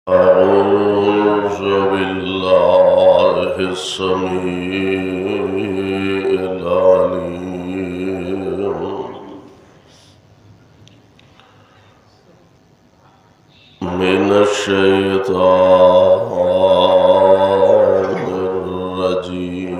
أعوذ بالله السميع العليم من الشيطان الرجيم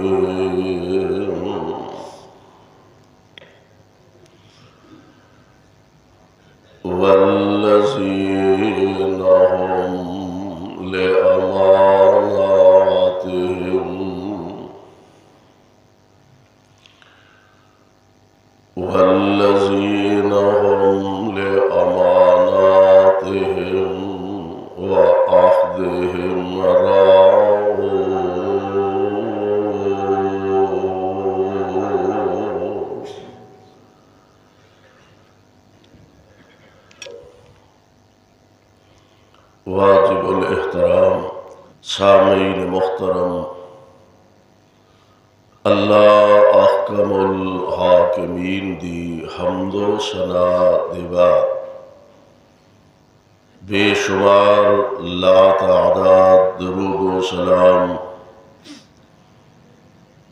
والذين هم لأماناتهم وعهدهم راعون. واجب الاحترام سامعین محترم، اللہ احکم الحاکمین دی حمد و ثنا دے بعد بے شمار لا تعداد درود و سلام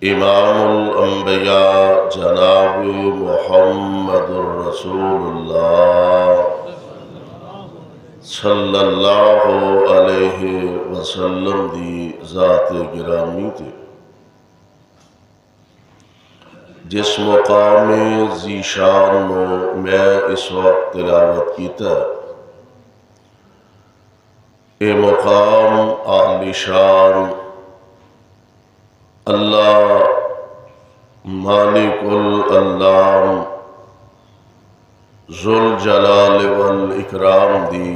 امام الانبیاء جناب محمد الرسول اللہ صلی اللہ علیہ وسلم دی ذات گرامی تے جس مقام ذیشان نو میں اس وقت تلاوت کیتا اے مقام اہل شان اللہ مالک الالام ذوالجلال والاکرام دی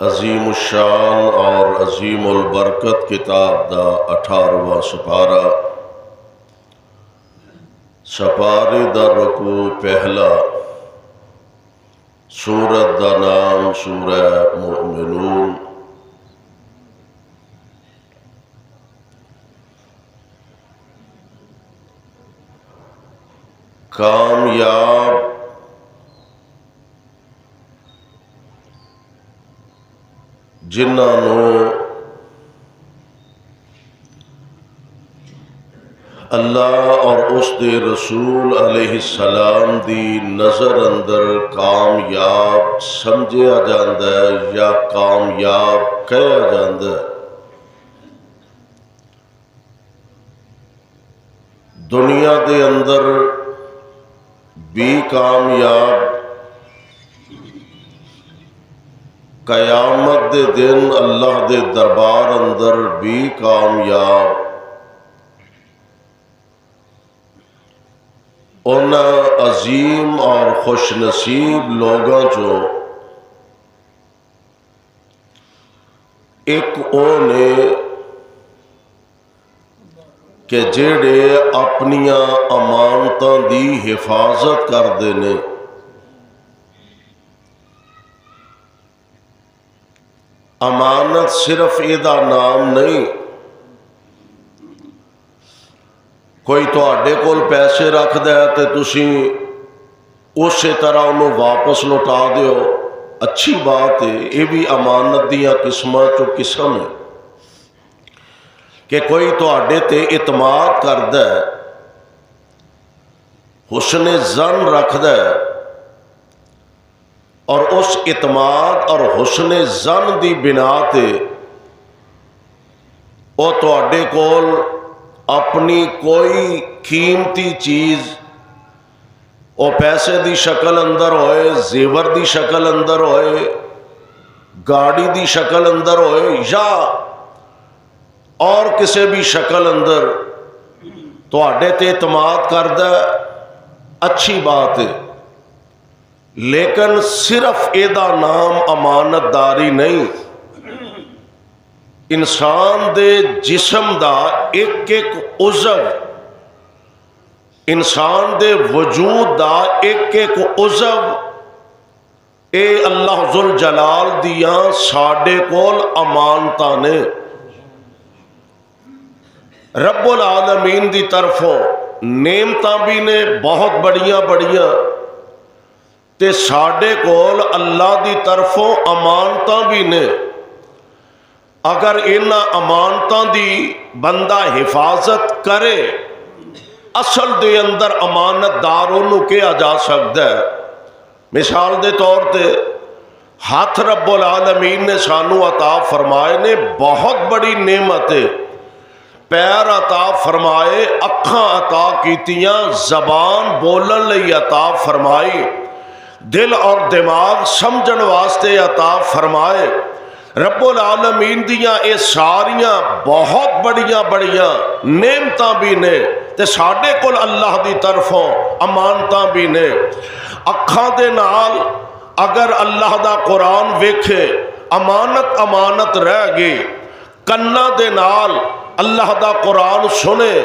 عظیم الشان اور عظیم البرکت کتاب دا 18واں سپارہ، سپارے دا رکوع پہلا، سورت دا نام سورہ مؤمنون۔ کامیاب جنہاں نو اللہ اور اس دے رسول علیہ السلام دی نظر اندر کامیاب سمجھیا جاندہ ہے یا کامیاب کہا جاندہ ہے، دنیا دے اندر بھی کامیاب، قیامت دے دن اللہ دے دربار اندر بھی کامیاب، انہاں عظیم اور خوش نصیب لوگاں چو ایک اونے کہ جڑے اپنیاں امانتاں دی حفاظت کر دینے، امانت صرف ایدہ نام نہیں، کوئی تو آڈے کول پیسے رکھ دے تے تسی اسی طرح انہوں واپس لوٹا دیو، اچھی بات ہے، یہ بھی امانت دیاں قسمہ چو قسم ہے کہ کوئی تو آڈے تے اعتماد کر دے، حسن ظن رکھ دے، اور اس اعتماد اور حسن ظن دی بنا تے او تو آڈے کول اپنی کوئی قیمتی چیز او پیسے دی شکل اندر ہوئے، زیور دی شکل اندر ہوئے، گاڑی دی شکل اندر ہوئے، یا اور کسی بھی شکل اندر تو آڈے تے اعتماد کردہ، اچھی بات ہے، لیکن صرف ایدہ نام امانت داری نہیں، انسان دے جسم دا ایک ایک عضو، انسان دے وجود دا ایک ایک عضو اے اللہ ذوالجلال دیاں ساڈے کول امانتاں نے، رب العالمین دی طرفوں نعمتاں بھی نے بہت بڑیاں بڑیاں، تے ساڈے کول اللہ دی طرفوں امانتاں بھی نے. اگر انہاں امانتاں دی بندہ حفاظت کرے، اصل دے اندر امانت دار انہوں کیا جا سکتا ہے. مثال دے طور تے ہاتھ رب العالمین نے سانو عطا فرمائے نے بہت بڑی نعمت ہے. پیر عطا فرمائے، اکھاں عطا کیتیاں، زبان بولن لئی عطا فرمائی، دل اور دماغ سمجھن واسطے عطا فرمائے. رب العالمین دیاں اے ساریاں بہت بڑیاں بڑیاں نعمتاں بھی نے تے ساڈے کول اللہ دی طرفوں امانتاں بھی نے. اکھاں دے نال اگر اللہ دا قرآن ویکھے امانت امانت رہ گئی. کنا دے نال اللہ دا قرآن سنے،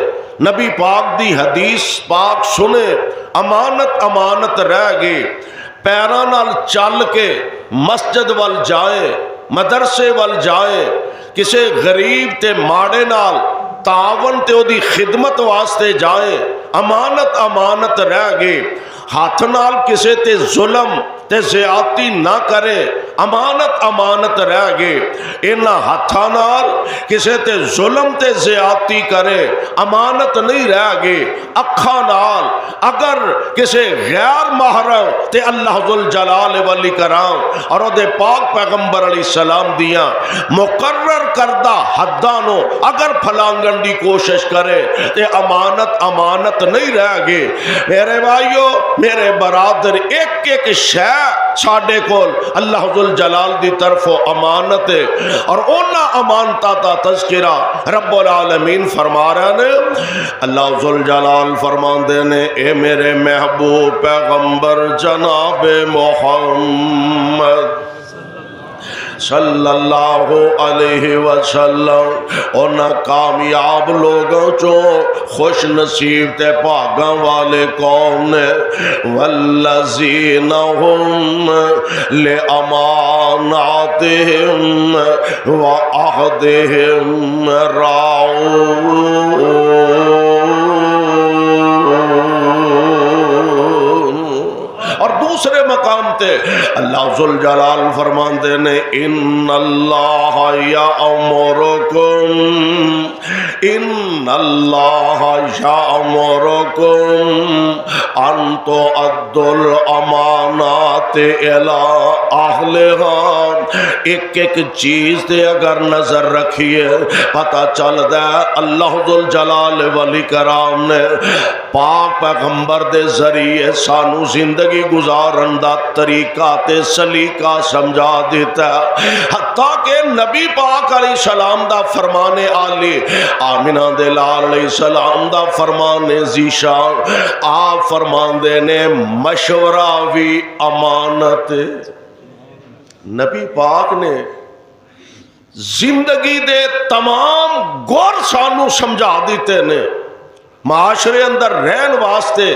نبی پاک دی حدیث پاک سنے، امانت امانت رہ گئی. پیراں نال چل کے مسجد وال جائیں، مدرسے وال جائیں، کسے غریب تے ماڑے نال تعاون تے او دی خدمت واسطے جائیں، امانت امانت رہ گئی. ہاتھ نال کسے تے ظلم تے زیادتی نہ کرے، امانت امانت رہ گئی. انہاں ہاتھاں نال کسے تے ظلم تے زیادتی کرے، امانت نہیں رہ گئی. اکھاں نال اگر کسے غیر محرم تے اللہ ذوالجلال والاکرام اور او دے پاک پیغمبر علیہ السلام دیاں مقرر کردہ حداں نو اگر پھلانگن دی کوشش کرے تے امانت امانت نہیں رہ گئی. میرے بھائیو، میرے برادر، ایک ایک شے ساڈے کول اللہ ذوالجلال دی طرف امانت ہے. اور اونا امانتاں دا تذکرہ رب العالمین فرما رہے نے. اللہ ذوالجلال فرماندے نے اے میرے محبوب پیغمبر جناب محمد صلی اللہ علیہ وسلم، انہاں کامیاب لوگوں چو خوش نصیب تے بھاگاں والے کون نے؟ والذین ہم لأماناتہم وعہدہم راعون. اور دوسرے مقام تے اللہ ذوالجلال فرماندے نے ان اللہ یامرکم، ان اللہ یامرکم ان تؤدوا الامانات الی اہلہا. ایک ایک چیز تے اگر نظر رکھیے پتہ چلدا ہے اللہ ذوالجلال والاکرام نے پاک پیغمبر دے ذریعے سانو زندگی گزارن دا طریقہ تے سلیقہ سمجھا دیتا ہے. حتیٰ کہ نبی پاک علیہ السلام دا فرمان عالی، آمنہ دے لال علیہ السلام دا فرمان ذیشان، آپ فرمان دے نے مشورہ بھی امانت. نبی پاک نے زندگی دے تمام گور سانو سمجھا دیتے نے. معاشرے اندر رہن واسطے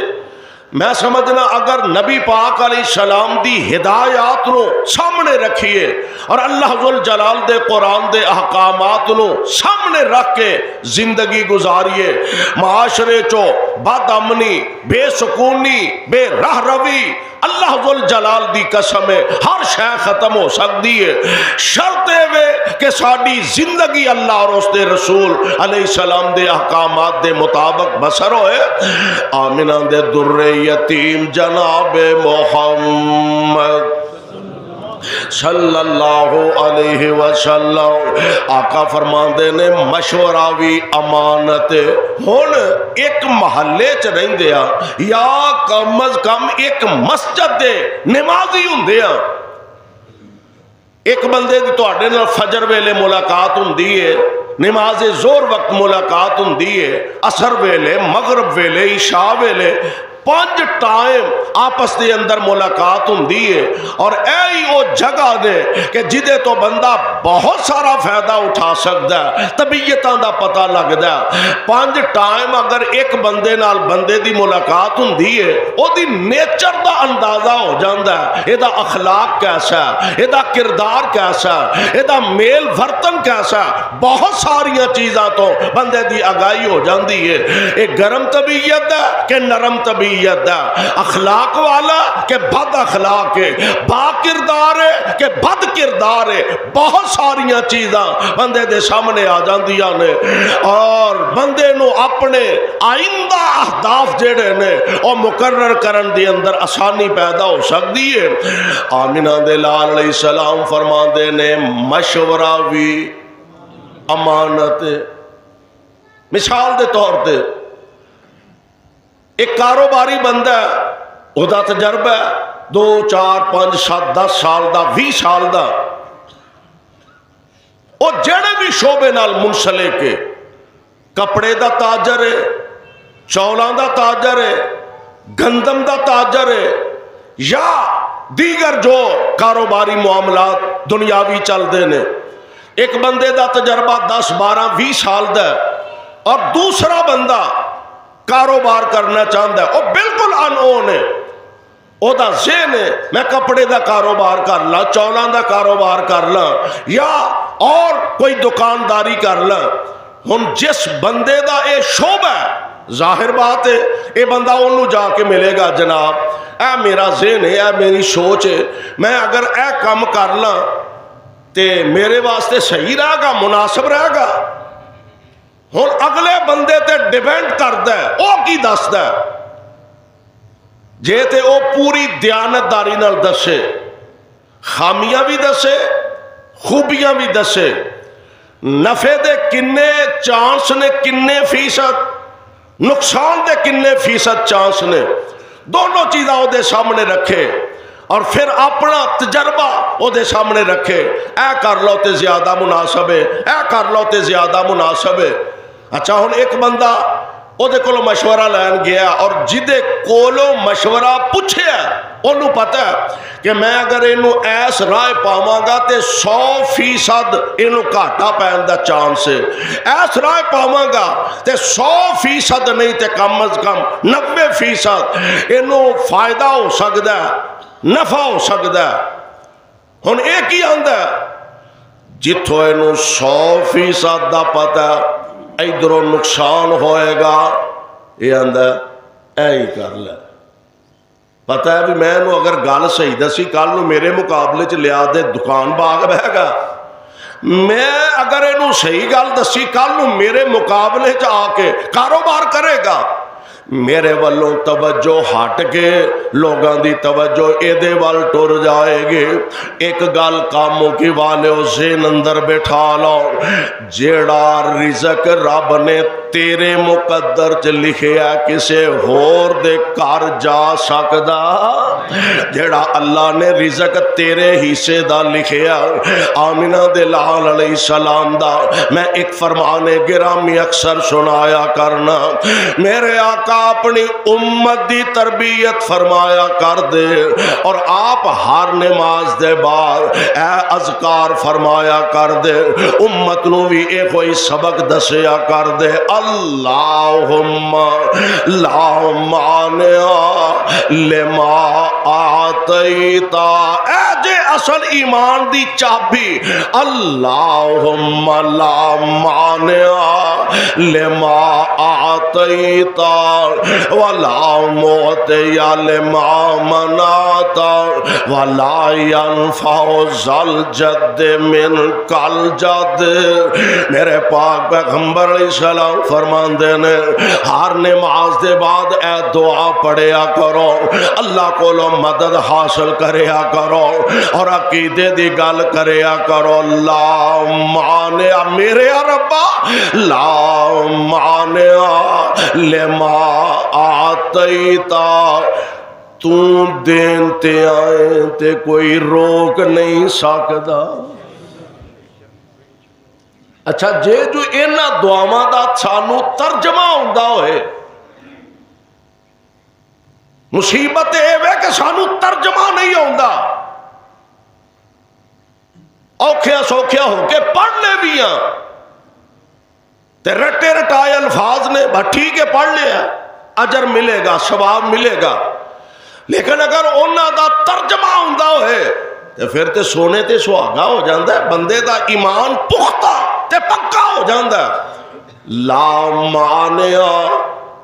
میں سمجھنا اگر نبی پاک علیہ السلام دی ہدایات نو سامنے رکھیے اور اللہ ذوالجلال دے قرآن دے احکامات نو سامنے رکھ کے زندگی گزاریے، معاشرے چو بد امنی، بے سکونی، بے راہ روی، اللہ ذوالجلال دی قسم ہے ہر شے ختم ہو سکتی ہے. شرط ہے کہ ساری زندگی اللہ اور اس دے رسول علیہ السلام دے احکامات دے مطابق بسر ہوئے. آمنہ دے در یتیم جناب محمد صلی اللہ علیہ وسلم آقا فرماندے نے مشورہ بھی امانت. ہن ایک محلے چ رہندے آ یا کم از کم ایک مسجد دے نمازی ہوندے آ، ایک بندے دی تواڈے نال فجر ویلے ملاقات ہوندی ہے، نماز زور وقت ملاقات ہوندی ہے، عصر ویلے، مغرب ویلے، عشاء ویلے، 5 ٹائم آپس دے اندر ملاقات ہوندی ہے. اور ایہی وہ جگہ دے کہ جدے تو بندہ بہت سارا فائدہ اٹھا سکتا ہے، طبیعتاں دا پتہ لگدا ہے. 5 ٹائم اگر ایک بندے نال بندے دی ملاقات ہوندی ہے، او دی نیچر دا اندازہ ہو جاندا ہے، اے دا اخلاق کیسا ہے، اے دا کردار کیسا ہے، اے دا میل ورتن کیسا ہے. بہت ساریاں چیزاں تو بندے دی آگاہی ہو جاندی ہے. اے گرم طبیعت ہے کہ نرم طبیعت تربیت ہے، اخلاق والا کہ بد اخلاق ہے، با کردار ہے کہ بد کردار ہے، بہت ساریاں چیزاں بندے دے سامنے آ جاندیاں نے، اور بندے نو اپنے آئندہ اہداف جڑے نے او مقرر کرن دی اندر آسانی پیدا ہو سکتی ہے۔ آمینہ دے لال علیہ السلام فرماندے نے مشورہ بھی امانت ہے۔ مثال دے طور تے ایک کاروباری بندہ ہے، وہ دا تجربہ ہے 2 4 5 7 10 سال دا 20 سال دا، وہ جڑے بھی شعبے نال منسلک ہے، کپڑے دا تاجر ہے، چولاں دا تاجر ہے، گندم دا تاجر ہے، یا دیگر جو کاروباری معاملات دنیاوی چلتے ہیں، ایک بندے دا تجربہ 10 12 20 سال دا ہے، اور دوسرا بندہ کاروبار کرنا چاہتا ہے، وہ بالکل انون ہے، او دا ذہن ہے میں کپڑے دا کاروبار کر لاں، چولاں دا کاروبار کر لاں، یا اور کوئی دکانداری کر لاں۔ ہن جس بندے دا اے شعبہ ہے، ظاہر بات ہے اے بندہ انہوں جا کے ملے گا، جناب اے میرا ذہن ہے، اے میری سوچ ہے، میں اگر اے کام کر لاں تے میرے واسطے صحیح رہے گا، مناسب رہے گا۔ ہن اگلے بندے تے ڈیپینڈ کرتا ہے او کی دستا ہے، جے تے او پوری دیانتداری نال دسے، خامیاں بھی دسے خوبیاں بھی دسے، نفع دے کنے چانس نے کنے فیصد، نقصان دے کنے فیصد چانس نے، دونوں چیزاں او دے سامنے رکھے، اور پھر اپنا تجربہ او دے سامنے رکھے، اے کر لو تے زیادہ مناسب ہے، اے کر لو تے زیادہ مناسب ہے۔ اچھا ہن ایک بندہ او دے کولو مشورہ لین گیا، اور جدے کولو مشورہ پوچھیا انہوں پتہ ہے کہ میں اگر انہوں ایس رائے پاواں گا تے 100% انہوں گھاٹا پین دا چانس ہے، ایس رائے پاواں گا تے 100% نہیں تے کم از کم 90% انہوں فائدہ ہو سکتا ہے، نفع ہو سکتا ہے۔ ہن ایک ہی آندا ہے جتھوں انہوں 100% دا پتہ ہے ادھروں نقصان ہوئے گا، یہ آندا ہے اے ہی کر لے، پتہ ہے بھی میں نو اگر گل صحیح دسی کل نو میرے مقابلے چ لیا دے دکان باغ بہ گا، میں اگر انہوں صحیح گل دسی کل نو میرے مقابلے چ آ کے کاروبار کرے گا، میرے والوں توجہ ہٹ کے لوگاں دی توجہ ایدے وال ٹر جائے گی۔ ایک گل کاموں کی والے ذہن اندر بٹھا لو، جیڑا رزق رب نے تیرے مقدر چ لکھیا کسے ہور دے کر جا سکدا، جیڑا اللہ نے رزق تیرے حصے دا لکھیا۔ آمینہ دے لال علیہ السلام دا میں ایک فرمان گرامی اکثر سنایا کرنا، میرے آقا اپنی امت دی تربیت فرمایا کر دے، اور آپ ہر نماز دے بعد اے اذکار فرمایا کر دے، امت نو بھی اے کوئی سبق دسیا کر دے، اللہم لا مانع لما آتیتا، اے جے اصل ایمان دی چابی، اللہم لا مانع لما آتیتا ولا معطی لما منعتا ولا ينفع ذا الجد منک الجد۔ میرے پاک پیغمبر علیہ السلام فرماندے نے ہر نماز دے بعد اے دعا پڑھیا کرو، اللہ کولو مدد حاصل کریا کرو، اور عقیدے دی گل کریا کرو، لا مانع میرے ربا لا مانع لما آتیتا، تو دین تے آئے تے کوئی روک نہیں سکدا۔ اچھا جے جو اینا دعاواں دا سانو ترجمہ ہوندا ہوئے، مصیبت اے وے کہ سانو ترجمہ نہیں ہوندا، اوکھیا سوکھیا ہو کے پڑھ لے بھی ہاں تے رٹے رٹائے الفاظ نے بس ٹھیک ہے پڑھ لیا، اجر ملے گا، ثواب ملے گا، لیکن اگر انہاں دا ترجمہ ہوندا ہوئے تے پھر تے سونے تے سہاگا ہو جاندا ہے، بندے دا ایمان پختہ تے پکا ہو جاندا ہے۔ لا مانع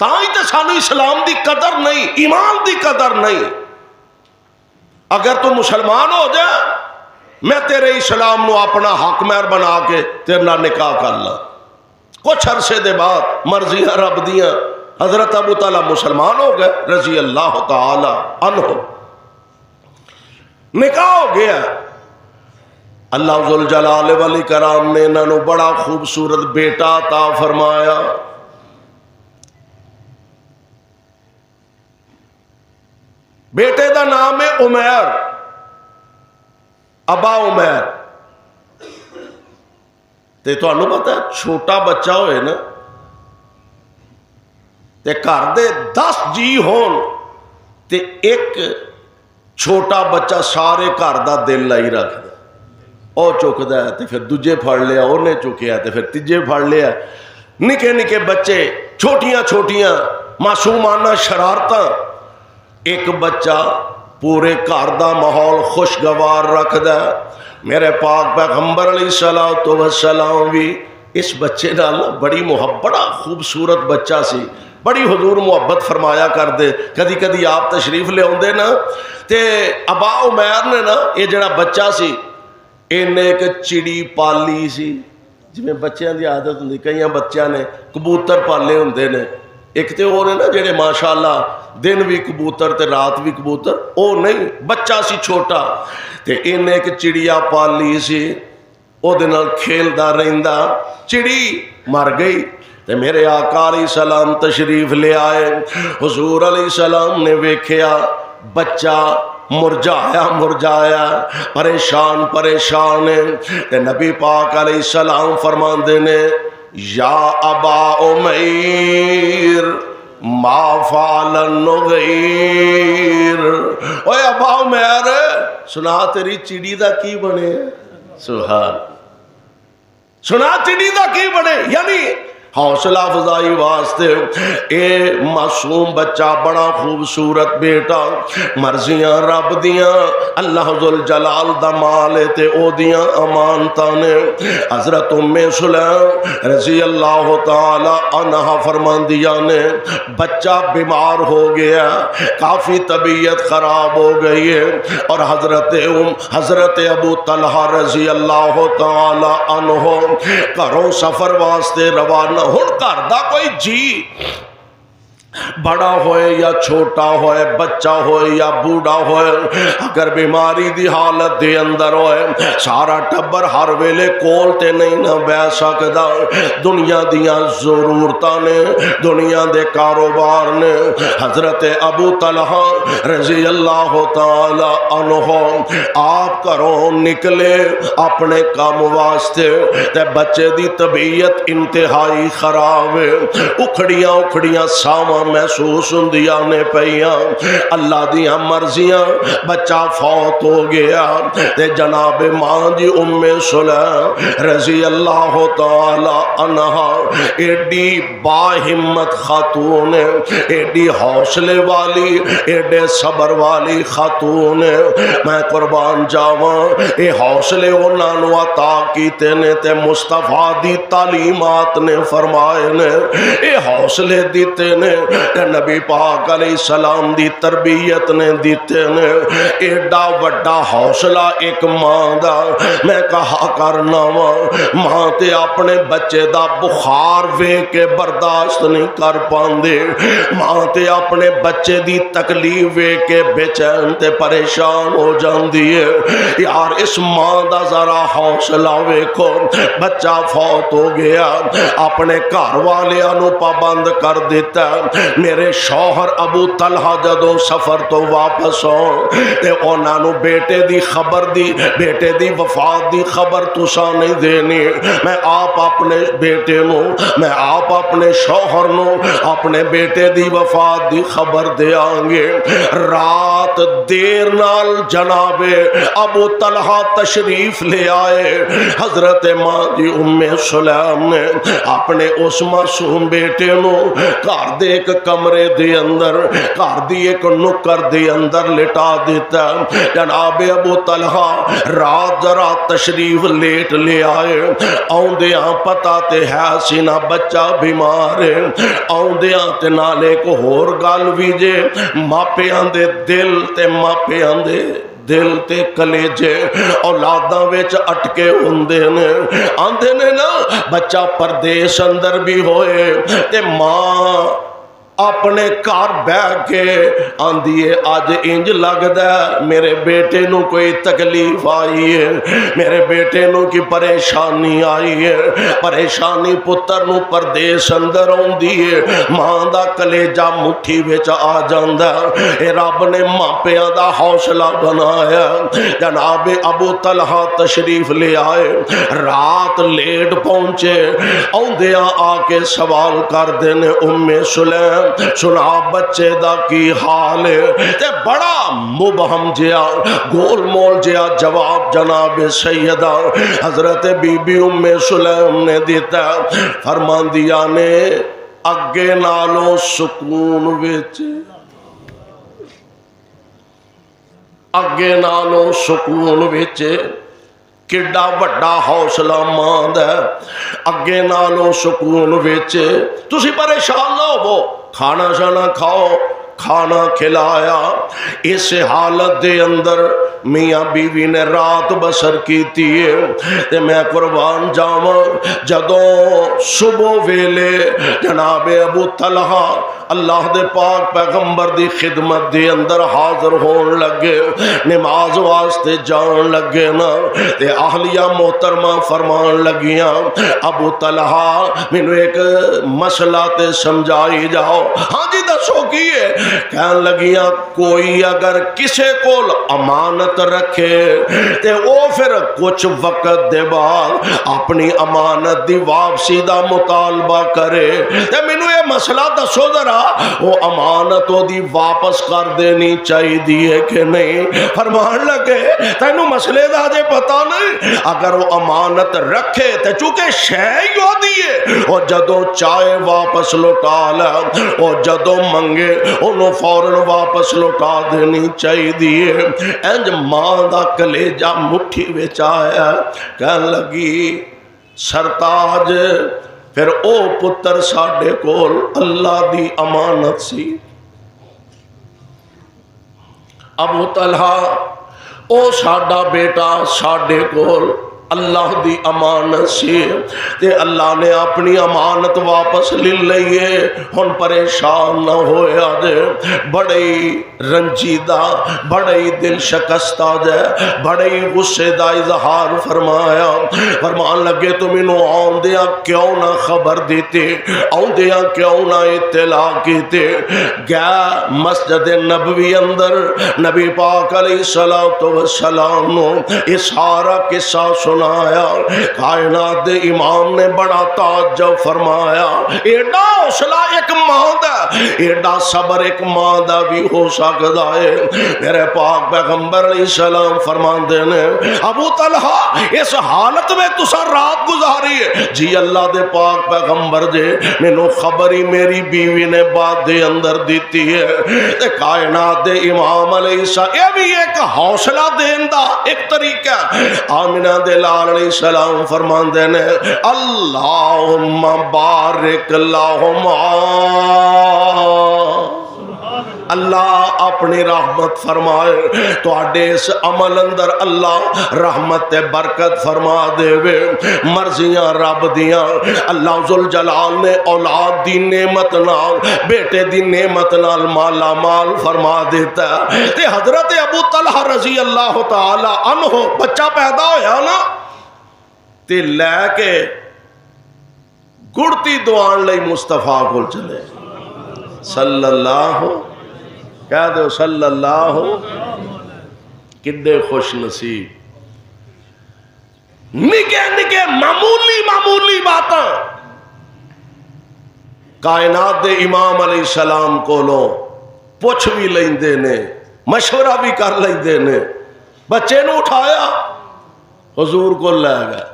تاں ہی تے سانو اسلام دی قدر نہیں، ایمان دی قدر نہیں۔ اگر تو مسلمان ہو جا میں تیرے اسلام نو اپنا حق مہر بنا کے تیرے نال نکاح کر لا۔ کچھ عرصے دے بعد مرضیاں رب دیاں حضرت ابو طالب مسلمان ہو گئے رضی اللہ تعالی عنہ، نکاح ہو گیا۔ اللہ ذوالجلال والاکرام نے انہوں بڑا خوبصورت بیٹا عطا فرمایا۔ بیٹے دا نام ہے عمیر، ابا عمیر۔ تے تانوں پتہ ہے چھوٹا بچہ ہوئے نا تے گھر دے 10 جی ہون تے ایک چھوٹا بچہ سارے گھر دا دل لائی رکھدا، او چکدا ہے تے پھر دوجے پھڑ لیا، اونے چکیا تے پھر تیجے پھڑ لیا۔ نکے نکے بچے، چھوٹیاں چھوٹیاں معصومانہ شرارتاں، ایک بچہ پورے گھر دا ماحول خوشگوار رکھدا ہے۔ میرے پاک پیغمبر علیہ السلام بھی اس بچے نال بڑی محبت، بڑا خوبصورت بچہ سی، بڑی حضور محبت فرمایا کر دے۔ کدی کدی آپ تشریف لے آندے نا تے ابا عمیر نے نا یہ جڑا بچہ سی انہیں ایک چڑی پالی سی، جویں بچیاں دی عادت ہوندی، کئی بچیاں نے کبوتر پالے ہوندے نے، ایک تے وہ نے نا جڑے ماشاءاللہ دن بھی کبوتر تے رات بھی کبوتر، او نہیں، بچہ سی چھوٹا تے انہیں ایک چڑیا پالی سی، او دے نال کھیلدا رہندا، چڑی مر گئی تے میرے آقا علیہ السلام تشریف لے آئے۔ حضور علیہ السلام نے ویکھیا بچہ مرجایا مرجایا، پریشان پریشان ہے تے نبی پاک علیہ السلام فرماندے نے یا ابا عمیر ما فعل النغیر، اوے ابا عمیر سنا تیری چڑی دا کی بنے؟ سبحان، سنا چڑی دا کی بنے؟ یعنی حوصلہ افزائی واسطے اے معصوم بچہ بڑا خوبصورت بیٹا، مرضیاں رب دیاں، اللہ ذوالجلال دا مال تے او دیاں امانتاں نے۔ حضرت ام سلیم رضی اللہ تعالی عنہ فرماندیاں نے بچہ بیمار ہو گیا، کافی طبیعت خراب ہو گئی ہے، اور حضرت ابو طلحہ رضی اللہ تعالی عنہ گھروں سفر واسطے روانہ۔ ہن گھر دا کوئی جی بڑا ہوئے یا چھوٹا ہوئے، بچہ ہوئے یا بوڑھا ہوئے، اگر بیماری دی حالت دے اندر ہوئے، سارا ٹبر ہر ویلے کول تے نہیں نہ بہ سکدا، دنیا دیاں ضرورتاں نے، دنیا دے کاروبار نے۔ حضرت ابو طلحہ رضی اللہ تعالی عنہ آپ گھروں نکلے اپنے کام واسطے تے بچے دی طبیعت انتہائی خراب ہے، اکھڑیاں اکھڑیاں ساواں محسوس ہوندیاں نے پیاں، اللہ دیاں مرضیاں، بچہ فوت ہو گیا تے جناب ماں جی ام سلیم رضی اللہ تعالی عنہا ایڈی با ہمت خاتون، ایڈی حوصلے والی، ایڈے صبر والی خاتون، میں قربان جاواں اے حوصلے انہاں نو عطا کیتے نے تے مصطفیٰ دی تعلیمات نے فرمائے نے، اے حوصلے دیتے نے نبی پاک علیہ السلام دی تربیت نے دیتے نے۔ ایڈا وڈا حوصلہ ایک ماں دا میں کہا کرنا وا، ماں تے اپنے بچے دا بخار ویکھ کے برداشت نہیں کر پاندے، ماں تے اپنے بچے دی تکلیف ویکھ کے بے چین تے پریشان ہو جاندی ہے۔ یار اس ماں دا ذرا حوصلہ ویکھو، بچہ فوت ہو گیا، اپنے گھر والیاں نو پابند کر دیتا، میرے شوہر ابو طلحہ جدوں سفر تو واپس ہون تے انہاں نو بیٹے دی خبر دی، بیٹے دی وفات دی خبر تساں نہیں دینی، میں آپ اپنے بیٹے نو، میں آپ اپنے شوہر نو اپنے بیٹے دی وفات دی خبر دیاں گے۔ رات دیر نال جناب ابو طلحہ تشریف لے آئے، حضرت ماں جی ام سلیم نے اپنے اس معصوم بیٹے نو گھر دے ایک ایک کمرے دے اندر گھر دی ایک نکر دے اندر لٹا دیتا. جناب ابو طلحہ رات ذرا تشریف لیٹ لے آئے. آؤندیاں پتا تے ہے سی نہ بچہ بیمار ہے. آؤندیاں تے نالے کو ہور گل بھی جے ماپیاں دے دل تے ماپیاں دے دل تے کلیجے اولاداں وچ اٹکے ہوندے نے. آندے نے نا بچہ پردیس اندر بھی ہوئے تے ماں اپنے گھر بہ کے آندی ہے اج انج لگدا ہے میرے بیٹے نو کوئی تکلیف آئی ہے, میرے بیٹے نو کی پریشانی آئی ہے. پریشانی پتر نو پردیس اندر آندی ہے, ماں دا کلیجہ مٹھی وچ آ جاندا ہے. اے رب نے ماپیاں دا حوصلہ بنایا. جناب ابو طلحہ تشریف لے آئے, رات لیٹ پہنچے. آندیاں آ کے سوال کر دینے ام سلیم سنا بچے دا کی حال ہے. تے بڑا مبہم جیا گول مول جیا جواب جناب سیدہ حضرت بی بی ام سلیم نے دیتا. فرمان دیا نے اگے نالوں سکون وچ اگے نالوں سکون وچ کڈا وڈا حوصلہ ماں دا. اگے نالوں سکون وچ تسی پریشان نہ ہو, کھانا شانا کھاؤ, کھانا کھلایا. اس حالت دے اندر میاں بیوی نے رات بسر کیتی ہے. تے میں قربان جاواں جدوں صبح ویلے جناب ابو طلحہ اللہ دے پاک پیغمبر دی خدمت دے اندر حاضر ہون لگے, نماز واسطے جان لگے نا, تے اہلیہ محترمہ فرمان لگیاں ابو طلحہ مینوں ایک مسئلہ تے سمجھائی جاؤ. ہاں جی دسو کی ہے؟ کہن لگیاں کوئی اگر کسے کول امانت رکھے تے او پھر کچھ وقت دے بعد اپنی امانت دی واپسی دا مطالبہ کرے تے مینوں یہ مسئلہ دسو ذرا وہ امانت دی واپس کر دینی چاہیے دیئے کہ نہیں. فرمان لگے تینوں مسئلے دا جے پتا نہیں, اگر وہ امانت رکھے تے چونکہ شے ہی ہو دیئے اور جدوں چاہے واپس لوٹا لے, اور جدوں منگے انہوں فوراً واپس لوٹا دینی چاہیے دیئے. انج ماں دا کلیجہ مٹھی وچ آیا. کہن لگی سرتاج پھر او پتر ساڈے کول اللہ دی امانت سی. ابو طلحہ او ساڈا بیٹا ساڈے کول اللہ دی امانت سی تے اللہ نے اپنی امانت واپس لے لئیے. ہن پریشان نہ ہویا جے, بڑی رنجیدہ بڑی دل شکستہ جے, بڑی غصے دا اظہار فرمایا. فرمان لگے تم انہوں آندیاں کیوں نہ خبر دیتے, آندیاں کیوں نہ اطلاع کیتے. گیا مسجد نبوی اندر نبی پاک علیہ السلام نو اس سارا قصہ سنایا. کائنات دے امام نے بڑا تعجب فرمایا, ایڈا حوصلہ ایک ماں دا, ایڈا صبر ایک ماں دا بھی ہو سکتا ہے. میرے پاک پیغمبر علیہ السلام فرماندے نے ابو طلحہ اس حالت میں تسا رات گزاری ہے. جی اللہ دے پاک پیغمبر جے مینوں خبر ہی میری بیوی نے بعد دے اندر دیتی ہے. تے کائنات دے امام علیہ السلام یہ بھی ایک حوصلہ دین دا ایک طریقہ. آمنہ دے لال علیہ السلام فرماندے نے اللہم بارک لہما, اللہ اپنی رحمت فرمائے تو آڈے اس عمل اندر اللہ رحمت برکت فرما دے وے. مرضیاں رب دیاں اللہ ذوالجلال نے اولاد دی نعمت نال بیٹے دی نعمت نال مالا مال فرما دیتا ہے. تے حضرت ابو طلحہ رضی اللہ تعالی عنہ بچہ پیدا ہویا نا تے لے کے گڑتی دوان لئی مصطفیٰ کو چلے صلی اللہ کہہ دو صلی اللہ. کدے خوش نصیب نکے نکے معمولی باتاں کائنات دے امام علیہ السلام کو لو پوچھ بھی لیندے نے, مشورہ بھی کر لیندے نے. بچے نو اٹھایا حضور کو لے گئے.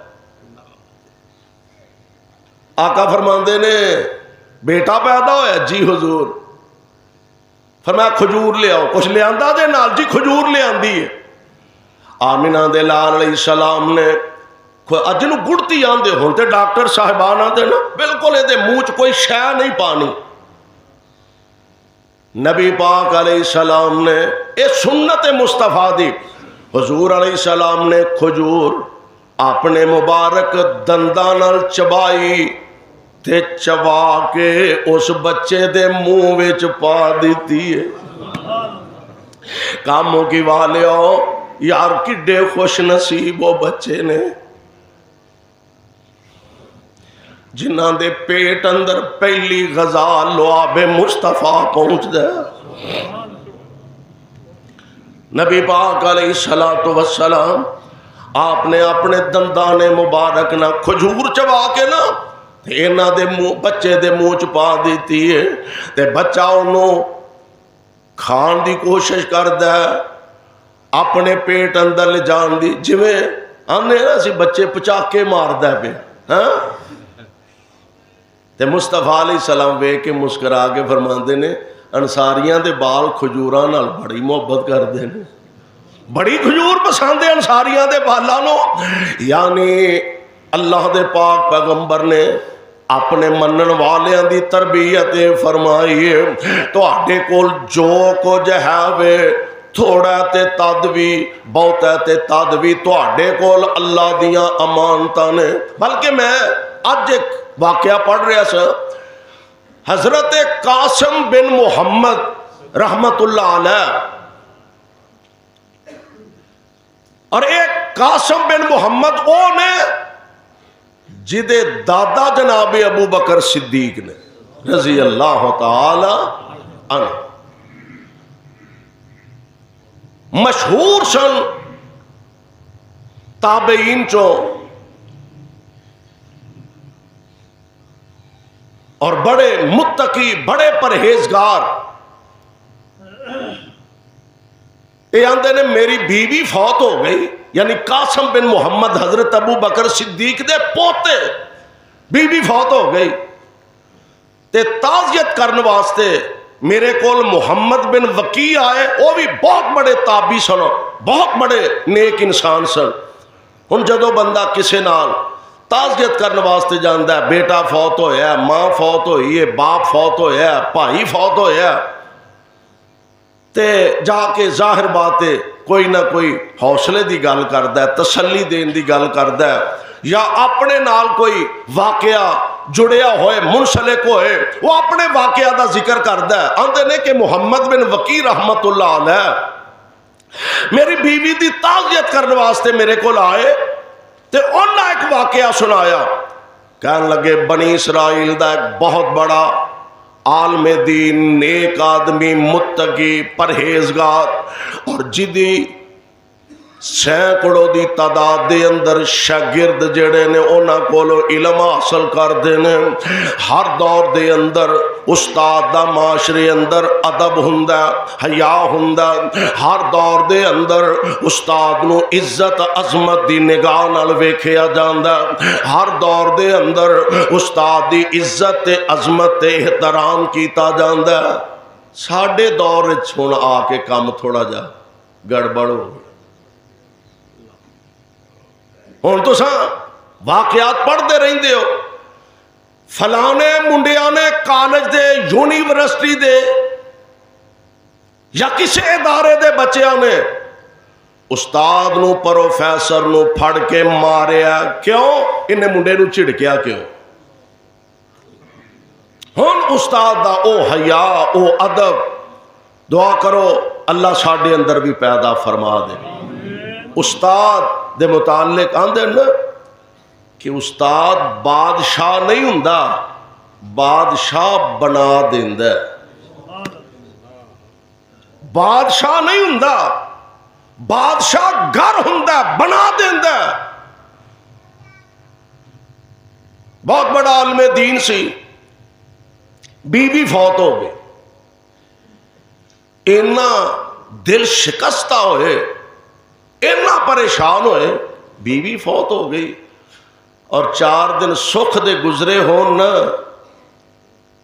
آقا فرماندے نے بیٹا پیدا ہویا؟ جی حضور۔ فرمایا کھجور لے آؤ، کچھ لے آندا دے نال؟ جی کھجور لے آندی ہے۔ آمینہ دے لال علیہ السلام نے اج نو گڑتی آندے ہون تے ڈاکٹر صاحبان آندے نا بالکل اے دے منہ چ کوئی شے نہیں پانی۔ نبی پاک علیہ السلام نے اے سنت مصطفیٰ دی، حضور علیہ السلام نے کھجور اپنے مبارک دنداں نال چبائی تے چبا کے اس بچے دے منہ وچ پا دیتی ہے۔ کاموں کی والیو یار کڈے خوش نصیب وہ بچے نے جنہاں دے پیٹ اندر پہلی غذا لعاب مصطفیٰ پہنچ دے۔ نبی پاک علیہ السلام آپ نے اپنے دندان مبارک نہ کھجور چبا کے نا انہاں دے منہ بچے دے منہ چ پا دیتی ہے تے بچہ انہوں کھان دی کوشش کردا ہے اپنے پیٹ اندر لے جان دی، جویں آنے نا سی بچے پچاکے ماردا پہ ہاں تے مصطفیٰ علیہ السلام وے کے مسکرا کے فرماندے نے انصاریاں دے بال کھجوراں نال بڑی محبت کردے نے، بڑی کھجور پسند ہے انصاریاں دے بالاں نو۔ یعنی اللہ دے پاک پیغمبر نے اپنے منن والیاں دی تربیت فرمائی ہے تواڈے کول جو کچھ ہے وے تھوڑا تے تد وی بہت ہے تے تد وی تواڈے کول اللہ دیاں امانتاں نے۔ بلکہ میں اج ایک واقعہ پڑھ رہا سا، حضرت قاسم بن محمد رحمت اللہ علیہ، اور ایک قاسم بن محمد او نے جدے دادا جناب ابو بکر صدیق نے رضی اللہ تعالی عنہ مشہور سن تابعین چوں اور بڑے متقی بڑے پرہیزگار۔ یہ آندے نے میری بیوی فوت ہو گئی، یعنی قاسم بن محمد حضرت ابو بکر صدیق دے پوتے بیوی فوت ہو گئی تے تعزیت کرنے واسطے میرے کول محمد بن وقی آئے، وہ بھی بہت بڑے تابعی سن، بہت بڑے نیک انسان سن۔ ہن جدو بندہ کسے نال تعزیت کرنے واسطے جاندا ہے، بیٹا فوت ہویا ہے، ماں فوت ہوئی ہے، باپ فوت ہویا ہے، بھائی فوت ہویا ہے، تے جا کے ظاہر بات ہے کوئی نہ کوئی حوصلے دی گل کردا ہے، تسلی دین دی گل کردا ہے، یا اپنے نال کوئی واقعہ جڑیا ہوئے منسلک ہوئے وہ اپنے واقعہ دا ذکر کردا ہے۔ آندے نے کہ محمد بن وقی رحمت اللہ علیہ میری بیوی دی تعزیت کرنے واسطے میرے کو آئے تے انہاں ایک واقعہ سنایا، کہنے لگے بنی اسرائیل دا ایک بہت بڑا عالم دین نیک آدمی متقی پرہیزگار اور جدی سینکڑوں دی تعداد دے اندر شاگرد جڑے نے انہاں کولوں علم حاصل کردے نے، ہر دور دے اندر استاد دا معاشرے اندر ادب ہوندا حیا ہوندا، ہر دور دے اندر استاد نو عزت عظمت دی نگاہ نال ویکھیا جاندا، ہر دور دے اندر استاد دی عزت تے عظمت تے احترام کیتا جاندا۔ ساڈے دور وچ ہن آ کے کم تھوڑا جا گڑبڑ ہو، ہوں تو واقعات پڑھتے رہندے ہو، فلانے منڈیاں نے کالج دے یونیورسٹی دے یا کسی ادارے دے بچیاں نے استاد نو پروفیسر نو پھڑ کے ماریا، کیوں؟ انہیں منڈے نو چڑکیا کیوں؟ ہن استاد دا او حیا او ادب دعا کرو اللہ ساڈے اندر بھی پیدا فرما دے۔ استاد دے متعلق آندے نا کہ استاد بادشاہ نہیں ہوندا، بادشاہ بنا دیندا ہے۔ بادشاہ نہیں ہوندا، بادشاہ گھر ہوندا بنا دیندا ہے۔ بہت بڑا عالم دین سی، بیوی فوت ہو گئی، اینا دل شکستہ ہوئے، اینا پریشان ہوئے، بیوی فوت ہو گئی اور 4 دن سکھ دے گزرے ہون نا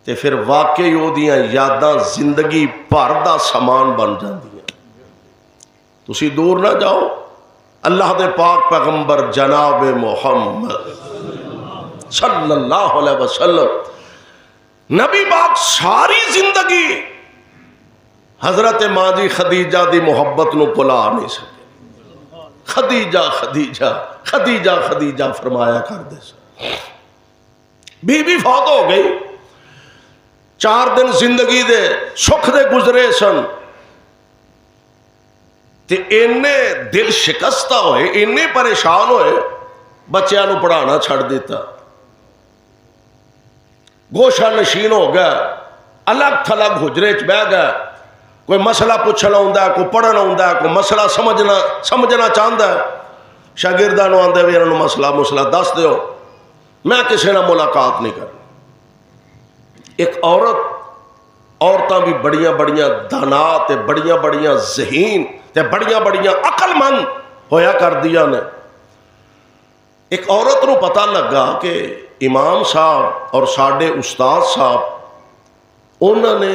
تے پھر واقعی وہ دیاں یاداں زندگی بھر دا سامان بن جاندیاں۔ تسی دور نہ جاؤ، اللہ دے پاک پیغمبر جناب محمد صلی اللہ علیہ وسلم نبی پاک ساری زندگی حضرت ماں جی خدیجہ دی محبت نو بھلا نہیں سکے۔ خدیجہ خدیجہ خدیجہ خدیجہ فرمایا کر دے سن۔ بی بی فوت ہو گئی، 4 دن زندگی دے سکھ دے گزرے سن، تے اینے دل شکستہ ہوئے، اینے پریشان ہوئے، بچیاں نو پڑھانا چھڑ دیتا، گوشہ نشین ہو گیا، الگ تھلگ حجرے چ بہ گیا، کوئی مسئلہ پوچھنا ہوندا ہے، کوئی پڑھنا ہوندا ہے، کوئی مسئلہ سمجھنا چاہتا ہے، شاگرداں نو آندے وی انہاں نو مسئلہ دس دیو، میں کسی نال ملاقات نہیں کرنی۔ ایک عورتاں بھی بڑیاں بڑیاں دانا تے بڑیاں بڑیاں ذہین تے بڑیاں بڑیاں عقل مند ہویا کر دیا نے۔ ایک عورت نو پتہ لگا کہ امام صاحب اور ساڈے استاد صاحب انہوں نے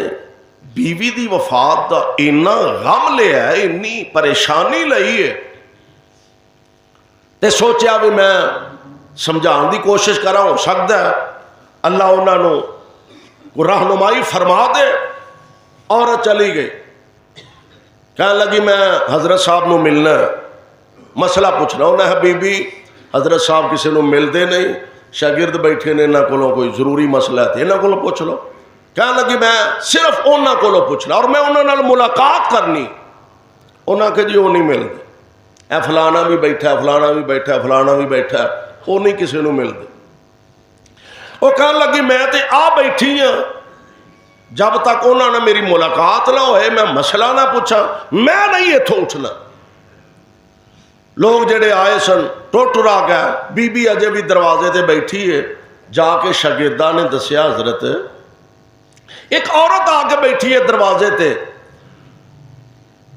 بیوی دی وفات دا اینا غم لیا ہے، اینی پریشانی لئی ہے، تے سوچیا بھی میں سمجھان دی کوشش کرا، ہو سکتا ہے اللہ انہوں نے رہنمائی فرما دے۔ عورت چلی گئی، کہنے لگی میں حضرت صاحب نو ملنا ہے، مسئلہ پوچھنا۔ انہیں ہے بی بی حضرت صاحب کسی نو ملتے نہیں، شاگرد بیٹھے نے، انہوں کو کوئی ضروری مسئلہ ہے، انہوں کو پوچھ لو۔ کہنے لگی میں صرف انہوں کو پوچھنا اور میں انہوں نے ملاقات کرنی۔ انہوں کہ جی وہ نہیں ملتے، اے فلانا بھی بیٹھا، فلانا بھی بیٹھا، فلانا بھی بیٹھا، وہ نہیں کسی نو ملتے۔ وہ کہنے لگی میں تے آ بیٹھی ہوں، جب تک انہوں نے میری ملاقات نہ ہوئے میں مسئلہ نہ پوچھا میں نہیں اتھوں اٹھنا۔ لوگ جڑے آئے سن ٹوٹرا گیا، بی بی اجے بھی دروازے تے بیٹھی ہے، جا کے شاگرداں نے دسیا حضرت ایک عورت آ کے بیٹھی ہے دروازے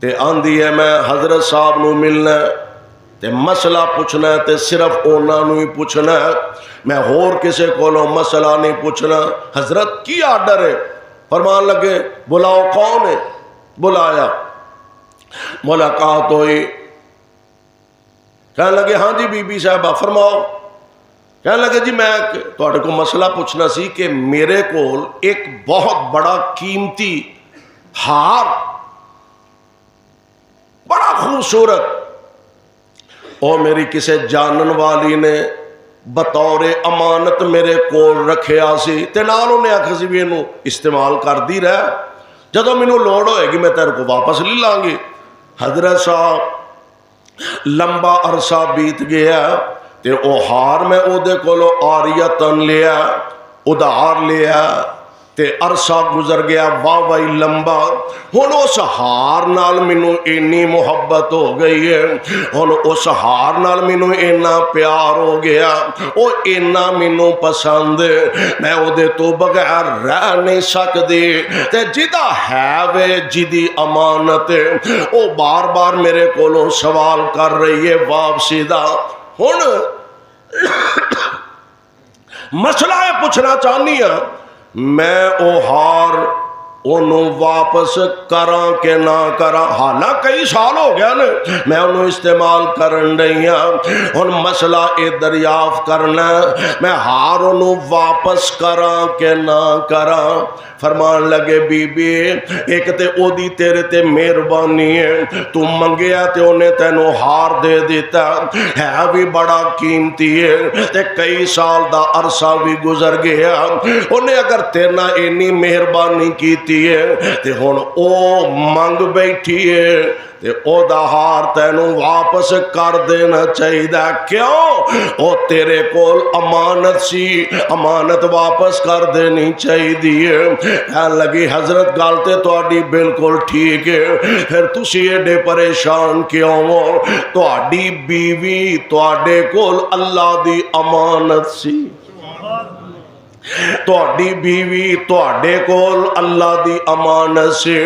تے آندی ہے میں حضرت صاحب نو ملنا ہے تے مسئلہ پوچھنا ہے تے صرف انہوں نے ہی پوچھنا ہے، میں ہور کسے کولوں مسئلہ نہیں پوچھنا۔ حضرت کی آرڈر ہے؟ فرمان لگے بلاؤ۔ کون ہے؟ بلایا، ملاقات ہوئی، کہنے لگے ہاں جی بی بی صاحبہ فرماؤ۔ کہنے لگے جی میں تواڈے کو مسئلہ پوچھنا سی کہ میرے کول ایک بہت بڑا قیمتی ہار، بڑا خوبصورت، اور میری کسی جانن والی نے بطور امانت میرے کول رکھیا سی، تے نال انہیں آکھیا سی بھی اینو استعمال کر دی رہ، جدوں مینوں لوڑ ہوئے گی میں تیرے کو واپس لے لاں گی۔ حضرت صاحب لمبا عرصہ بیت گیا تے او ہار میں او دے کولو عاریتن لیا، ادھار لیا، تے عرصہ گزر گیا واہ وائی لمبا، ہن اس ہار نال مینوں اینی محبت ہو گئی ہے، ہن اس ہار نال مینوں اینا پیار ہو گیا، او اینا مینوں پسند ہے، میں او دے تو بغیر رہ نہیں سکدی، تے جدا ہے وے جدی امانت ہے او بار بار میرے کولوں سوال کر رہی ہے واپسی دا۔ ہن مسئلہ ہے پوچھنا چاہنی ہاں میں او ہار انہوں واپس کراں کہ نہ کراں، حالاں کئی سال ہو گیا نا میں انہوں استعمال کرن رہی ہوں، ہن مسئلہ اے دریافت کرنا میں ہار انہوں واپس کراں کہ نہ کراں۔ فرمان لگے بی بی ایک تے او دی تیرے تے مہربانی ہے، تو منگیا تے انہیں تینوں ہار دے دیتا ہے بھی بڑا قیمتی ہے، تے کئی سال دا عرصہ بھی گزر گیا، انہیں اگر تیرنا اینی مہربانی کیتی ہے تے ہن او منگ بیٹھی ہے تے او دا ہار تینوں واپس کر دینا چاہیے، کیوں؟ او تیرے کول امانت سی، امانت واپس کر دینی چاہیے۔ کہنے لگی حضرت گل تے تہاڈی بالکل ٹھیک ہے، پھر تسی ایڈے پریشان کیوں ہو؟ تہاڈی بیوی تہاڈے کول اللہ دی امانت سی، تہاڈی بیوی تہاڈے کول اللہ دی امانت سے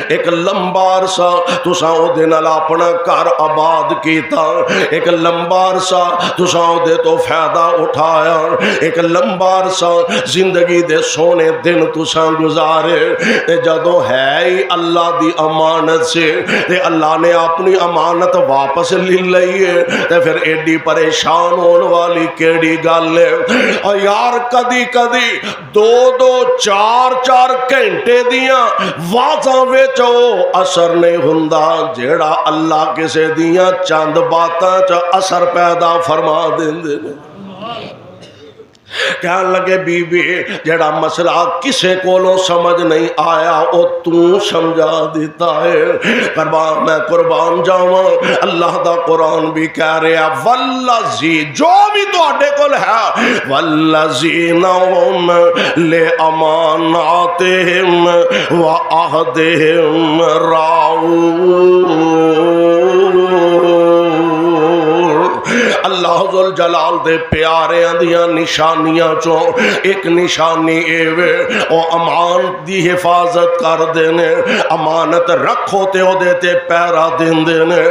ایک لمبا عرصہ تساں او دے نال اپنا گھر آباد کیتا، ایک لمبا عرصہ تساں او دے تو فائدہ اٹھایا، ایک لمبا عرصہ زندگی دے سونے دن تساں گزارے، تے جدوں ہے ہی اللہ دی امانت سے تے اللہ نے اپنی امانت واپس لے لئی ہے تے پھر ایڈی پریشان ہون والی کیڑی گل ہے؟ اور یار کدی کدی دو دو چار چار گھنٹے دیاں واضح وچ اثر نہیں ہوندا جیڑا اللہ کسے دیاں چند باتاں چ اثر پیدا فرما دیندے نے۔ کہنے لگے بی بی جڑا مسئلہ کسے کولوں سمجھ نہیں آیا او تو سمجھا دیتا ہے۔ میں قربان جاواں اللہ دا قرآن بھی کہہ رہا والذی جو بھی تواڈے کول ہے والذین هم لاماناتہم وعہدہم راعون۔ اللہ ذل جلال دے پیارے دیاں نشانیاں چوں ایک نشانی ایوے او امان دی حفاظت کر دینے، امانت رکھو تے او دیتے پیرا دین دینے۔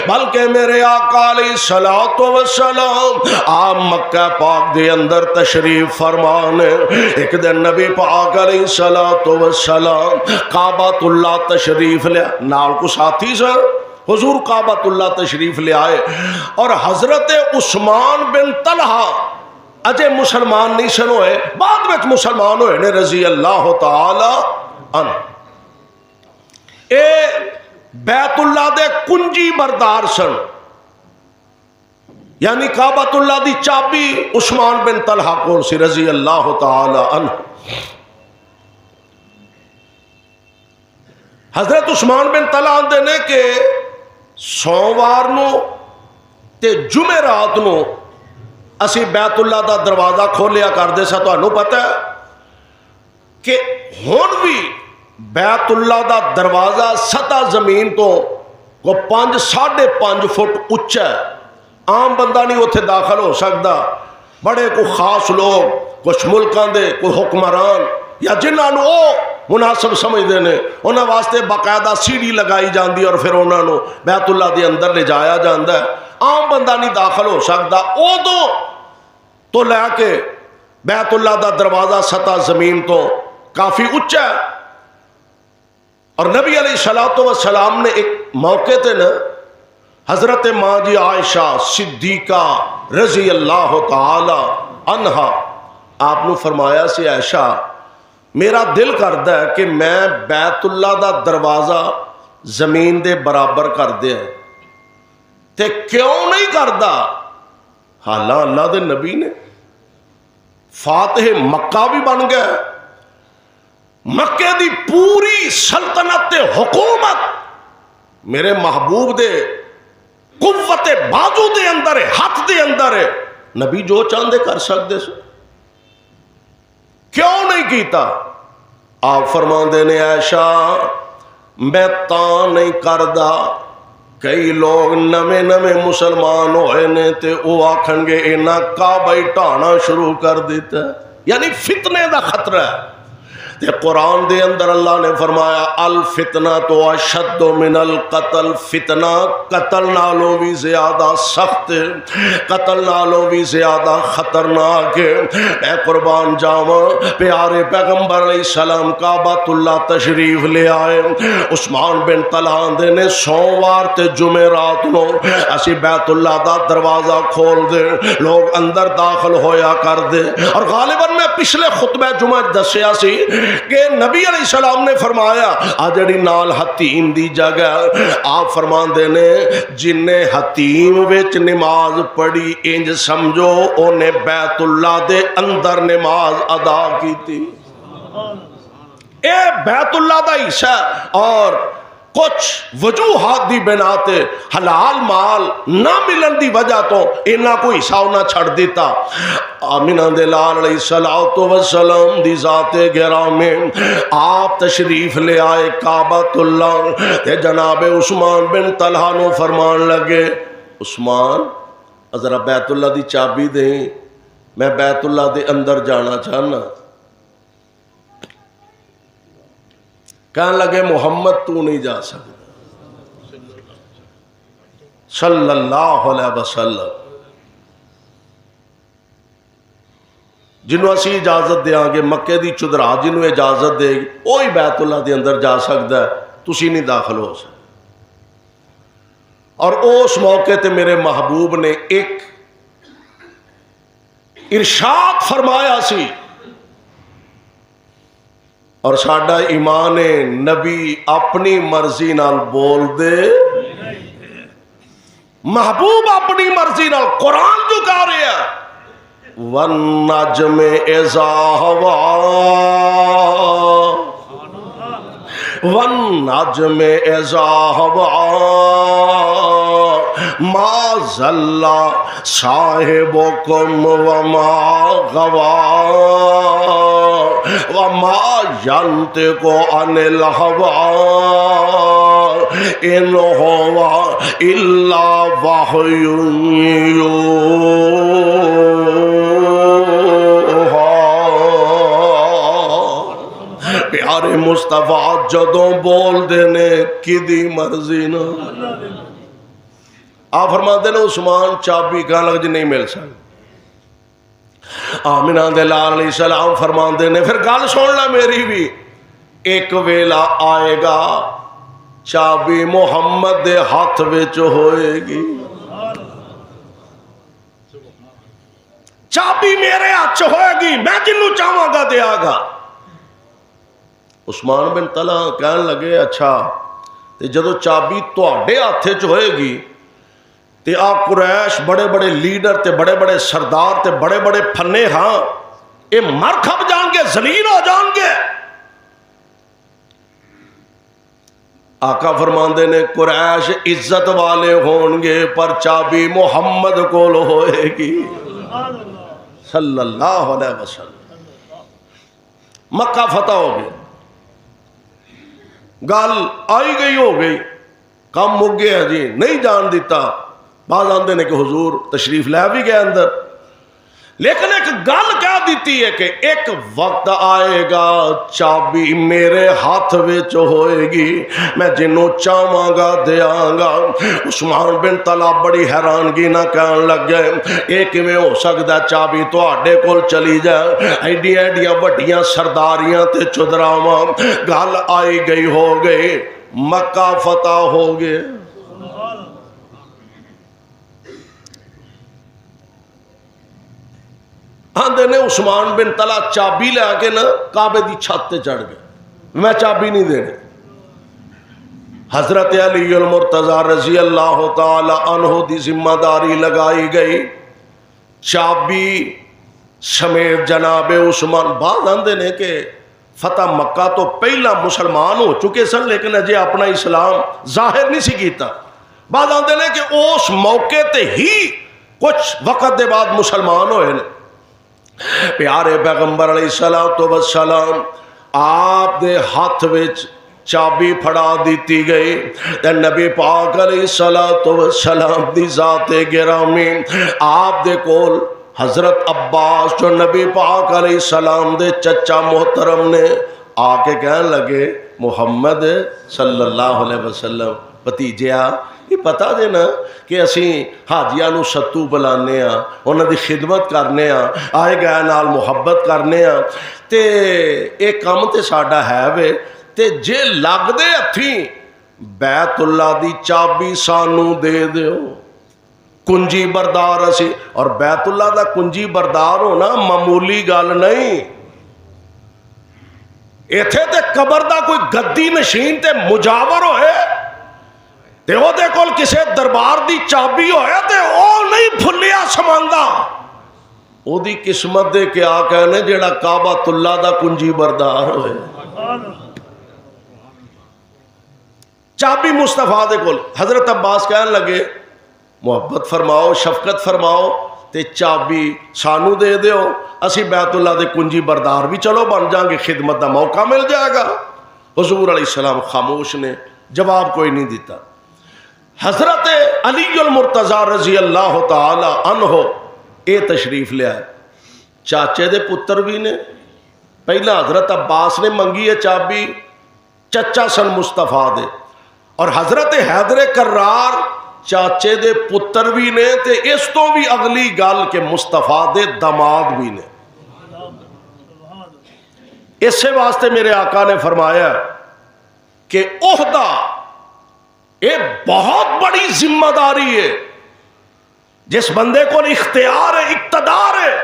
بلکہ میرے آقا علیہ الصلوۃ والسلام آپ مکہ پاک دے اندر تشریف فرمانے، ایک دن نبی پاک علیہ الصلوۃ والسلام کعبۃ اللہ تشریف لے نال کو ساتھی سے حضور کعبۃ اللہ تشریف لے آئے، اور حضرت عثمان بن طلحہ اجے مسلمان نہیں سن ہوئے، بعد میں مسلمان ہوئے نے رضی اللہ تعالی عنہ۔ اے بیت اللہ دے کنجی بردار سن، یعنی کعبۃ اللہ دی چابی عثمان بن طلحہ کو سی رضی اللہ تعالی عنہ۔ حضرت عثمان بن طلحہ دے نے کہ سوموار نو تے جمعرات نو اسی بیت اللہ دا دروازہ کھولیا کردے سا۔ تانوں پتہ ہے کہ ہن بھی بیت اللہ دا دروازہ سطح زمین تو کو 5.5 فٹ اچا ہے، عام بندہ نہیں اتنے داخل ہو سکتا، بڑے کوئی خاص لوگ کچھ ملکاں دے کوئی حکمران یا جنہاں نو او مناسب سمجھتے ہیں انہاں واسطے باقاعدہ سیڑھی لگائی جاندی اور پھر انہاں نو بیت اللہ دے اندر لے جایا جاندا ہے، عام بندہ نہیں داخل ہو سکتا۔ ادوں تو لے کے بیت اللہ دا دروازہ سطح زمین تو کافی اچا ہے، اور نبی علیہ الصلوۃ والسلام نے ایک موقع تے نا حضرت ماں جی عائشہ صدیقہ رضی اللہ تعالی عنہا آپ نے فرمایا سی عائشہ میرا دل کردا ہے کہ میں بیت اللہ دا دروازہ زمین دے برابر کر دیا، تے کیوں نہیں کردا؟ حالاں اللہ دے نبی نے فاتح مکہ بھی بن گیا، مکے دی پوری سلطنت تے حکومت میرے محبوب دے قوت بازو دے اندر ہے، ہاتھ دے اندر ہے، نبی جو چاہندے کر سکتے سو، کیوں نہیں کیتا؟ آپ فرماندے نے عائشہ میں تاں نہیں کردا، کئی لوگ نویں نویں مسلمان ہوئے نے تے او آکھن گے انہاں کعبہ ٹھانا شروع کر دیتا ہے، یعنی فتنے دا خطرہ ہے۔ تے قرآن دے اندر اللہ نے فرمایا الفتنہ تو اشد من القتل، فتنہ قتل نالوں بھی زیادہ سخت ہے، قتل نالوں بھی زیادہ خطرناک ہے۔ اے قربان جاواں پیارے پیغمبر علیہ السلام کعبۃ اللہ تشریف لے آئے، عثمان بن طلحہ دے نے سوموار تے جمعرات نو اسی بیت اللہ دا دروازہ کھول دے، لوگ اندر داخل ہویا کر دے، اور غالباً میں پچھلے خطبہ جمعہ دسیا سی کہ نبی علیہ السلام نے فرمایا آجڑی نال حتیم دی جگہ آپ فرماندے نے جن نے حتیم وچ نماز پڑھی انج سمجھو اونے بیت اللہ دے اندر نماز ادا کی تھی۔ اے بیت اللہ دا حصہ، اور کچھ وجوہات دی بنا تے حلال مال نہ ملن دی وجہ تو انہاں کو حصہ نہ چھڑ دیتا۔ آمینہ دے لال علیہ الصلوۃ والسلام دی ذات گرامی آپ تشریف لے آئے کعبۃ اللہ، تے جناب عثمان بن طلحہ نو فرمان لگے عثمان ذرا بیت اللہ دی چابی دیں، میں بیت اللہ دے اندر جانا چاہنا۔ کہنے لگے محمد تو نہیں جا سکتا صلی اللہ علیہ وسلم، جنہوں اسی اجازت دیاں گے، مکے دی چدرا جنہوں اجازت دے گی وہی بیت اللہ دے اندر جا سکتا ہے، تسی نہیں داخل ہو سکتے۔ اور اس موقع تے میرے محبوب نے ایک ارشاد فرمایا سی، اور ساڈا ایمان نبی اپنی مرضی نال بول دے، محبوب اپنی مرضی نال قرآن جو کہہ رہے ہیں وَالنَّجْمِ إِذَا هَوَىٰ وَالنَّجْمِ إِذَا هَوَىٰ مَا ضَلَّ صَاحِبُكُمْ وَمَا غَوَىٰ وَمَا يَنطِقُ عَنِ الْهَوَىٰ إِنْ هُوَ إِلَّا وَحْيٌ پیارے مصطفیٰ جدوں بول دینے کدی مرضی نہ آپ فرماتے ہیں عثمان چابی کہاں لگ جی نہیں مل سکتی، آمنہ دے لال علیہ السلام فرماتے ہیں پھر گل سننا میری بھی، ایک ویلا آئے گا چابی محمد دے ہاتھ وچ ہوئے گی، چابی میرے ہاتھ ہوئے گی، میں جنوں چاہواں گا دیا گا۔ عثمان بن طلحہ کہنے لگے اچھا تے جدو چابی تواڈے ہاتھ وچ ہوئے گی تے آ قریش بڑے بڑے لیڈر تے بڑے بڑے سردار تے بڑے بڑے پھنے ہاں اے مر کھپ جان گے، ذلیل ہو جان گے۔ آقا فرماندے نے قریش عزت والے ہون گے پر چابی محمد کول ہوئے گی صلی اللہ علیہ وسلم۔ مکہ فتح ہو گیا، گل آئی گئی ہو گئی، کام مک گیا جی، نہیں جان دیتا۔ بعض آندے نے کہ حضور تشریف لے بھی گئے اندر، لیکن ایک گل کہہ دیتی ہے کہ ایک وقت آئے گا چابی میرے ہاتھ وچ ہوئے گی، میں جنوں چاہواں گا دیاں گا۔ عثمان بن طلحہ بڑی حیرانگی نہ کہن لگ گئے اے کیویں ہو سکدا چابی تواڈے کول چلی جائے، ایڈیاں ایڈیاں وڈیاں سرداریاں تے چدراواں، گل آئی گئی ہو گئی، مکہ فتح ہو گئے۔ آندے نے عثمان بن طلحہ چابی لے کے نا کعبے دی چھت تے چڑھ گئے، میں چابی نہیں دینی۔ حضرت علی المرتضی رضی اللہ تعالی عنہ دی ذمہ داری لگائی گئی، چابی سمیت جناب عثمان۔ بعض آندے نے کہ فتح مکہ تو پہلا مسلمان ہو چکے سن لیکن اجے اپنا اسلام ظاہر نہیں سی کیتا۔ بعض آندے نے کہ اس موقع تے ہی کچھ وقت دے بعد مسلمان ہوئے نے۔ پیارے پیغمبر علیہ السلام آپ دے ہاتھ وچ چابی پھڑا دیتی گئی تے نبی پاک علیہ السلام دی ذات گرامی آپ دے کول حضرت عباس جو نبی پاک علیہ السلام دے چچا محترم نے آ کے کہنے لگے محمد صلی اللہ علیہ وسلم بھتیجیا یہ پتا دینا کہ اسی حاجیاں نو ستو بلانے ہاں، انہاں دی خدمت کرنے ہاں، آئے گئے نال محبت کرنے ہاں، تے ایک کام تے ساڈا ہے وے تے جے لگ دے ہتھیں بیت اللہ دی چابی سانو دے دیو، کنجی بردار اسی۔ اور بیت اللہ دا کنجی بردار ہونا معمولی گل نہیں، ایتھے تے قبر دا کوئی گدی نشین تے مجاور ہوئے تے او دے کول کسے دربار دی چابی ہوئے تے او نہیں پھلیا سماندا، او دی قسمت دے کیا کہنے جیڑا کعبۃ اللہ دا کنجی بردار ہوئے۔ چابی مصطفیٰ دے کول حضرت عباس کہنے لگے محبت فرماؤ شفقت فرماؤ تے چابی سانو دے دیو، اسی بیت اللہ دے کنجی بردار بھی چلو بن جائیں گے، خدمت دا موقع مل جائے گا۔ حضور علیہ السلام خاموش نے، جواب کوئی نہیں دیتا۔ حضرت علی المرتضی رضی اللہ تعالی عنہ اے تشریف لیا ہے، چاچے دے پتر بھی نے، پہلا حضرت عباس نے منگی ہے چابی، چچا سن مصطفیٰ دے، اور حضرت حیدر کرار چاچے دے پتر بھی نے تے اس تو بھی اگلی گل کہ مصطفیٰ دے داماد بھی نے۔ اسے واسطے میرے آقا نے فرمایا کہ عہدہ ایک بہت بڑی ذمہ داری ہے، جس بندے کو اختیار ہے، اقتدار ہے،